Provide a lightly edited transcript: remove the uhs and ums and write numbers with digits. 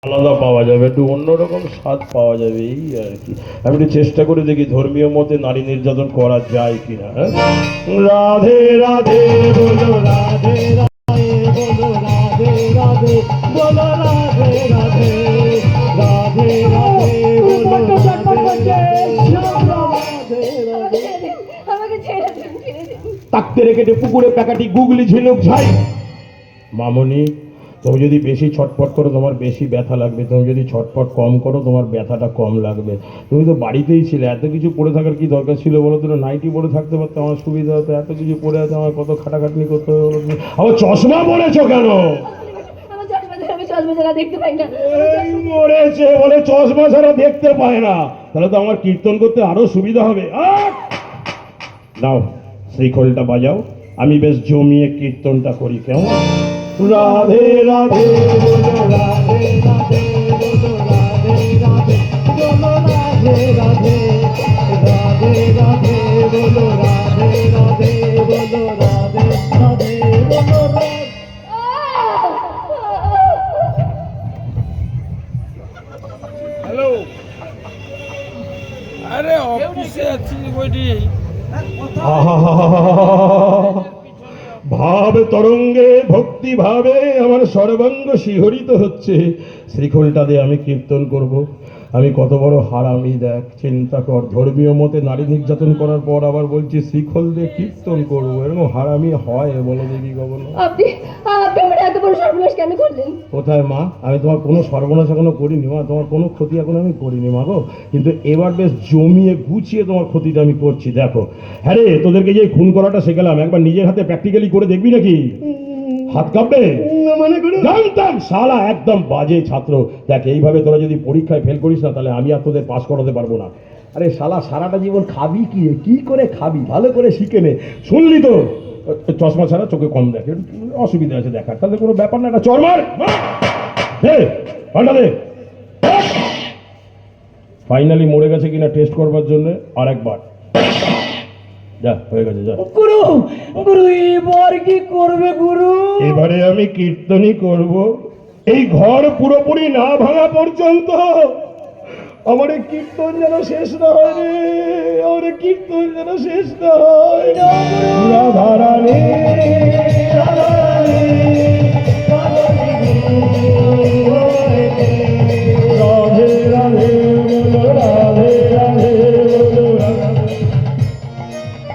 আলাদা পাওয়া যাবে, একটু অন্যরকম স্বাদ পাওয়া যাবে, এই আর কি। আমি একটু চেষ্টা করে দেখি ধর্মীয় মতে নারী নির্যাতন করা যায় কিনা। হ্যাঁ, রাধে রাধে বলো, রাধে রাধে বলো, রাধে রাধে বলো, রাধে রাধে, রাধে রাধে বলো, তাকতে রেখে পুকুরে প্যাকাটি গুগলি ঝিনুক ঝাই। মামনি, তুমি যদি বেশি ছটফট করো তোমার বেশি ব্যথা লাগবে, তুমি যদি ছটফট কম করো তোমার ব্যথাটা কম লাগবে। তুমি তো বাড়িতেই ছিলে, এত কিছু পড়ে থাকার কি দরকার ছিল বলো? তুমি নাইটি পরে থাকতে পারতো, আমার সুবিধা হতো। এত কিছু পড়ে আছে, আমার কত খাটাখাটনি করতে হবে বলো তুমি। আবার চশমা পরেছো কেন? মরেছে বলে চশমা ছাড়া দেখতে পায় না, তাহলে তো আমার কীর্তন করতে আরো সুবিধা হবে। নাও শ্রীখোলটা বাজাও, আমি বেশ জমিয়ে কীর্তনটা করি, কেমন? রাধে রাধে বলো, রাধে রাধে বলো, রাধে রাধে বলো, রাধে রাধে, রাধে রাধে বলো, রাধে রাধে বলো, রাধে রাধে বলো। হ্যালো, আরে অফিসে আছি বইটি। ভাব তরঙ্গে ভক্তি ভাবে আমার সর্বাঙ্গ শিহরিত হচ্ছে। শ্রীখোলটা দিয়ে আমি কীর্তন করব। আমি কত বড় হারামি দেখ, চিন্তা কর। ধর্মীয় মতে নারী নির্যাতন করার পর আবার বলছি শ্রীখোল দিয়ে কীর্তন করবো। এরকম হারামি হয় বলো দেখি কখনো? আপনি আমার এত বড় সর্বনাশ কেন করলেন? কোথায় মা? আমি তোমার কোনো সর্বনাশ এখনো করিনি মা, তোমার কোনো ক্ষতি এখন আমি করিনি মা গো। কিন্তু এবার বেশ জমিয়ে গুছিয়ে তোমার ক্ষতিটা আমি করছি, দেখো। হ্যাঁ রে, তোদেরকে যে খুন করাটা শেখালাম, একবার নিজের হাতে প্র্যাকটিক্যালি করে দেখবি নাকি? হাত কাঁপবে? জানতাম শালা একদম বাজে ছাত্র। দেখ, এইভাবে তোরা যদি পরীক্ষায় ফেল করিস না, তাহলে আমি আর তোদের পাস করাতে পারবো না। আরে শালা, সারাটা জীবন খাবি কি, কি করে খাবি, ভালো করে শিখে নে। শুনলি তো? চশমা ছাড়া চোখে কম দেখে, অসুবিধা আছে দেখার, তাহলে কোনো ব্যাপার না। একটা চর মার, ফাইনালি মরে গেছে কিনা টেস্ট করবার জন্য আরেকবার। যা, হয়ে গেছে, যা। গুরু, গুরু এবার কি করবে গুরু? এবারে আমি কীর্তনই করব। এই ঘর পুরোপুরি না ভাঙা পর্যন্ত আমার এই কীর্তন যেন শেষ না হয় রে, আমার এই কীর্তন যেন শেষ না হয়। রাধা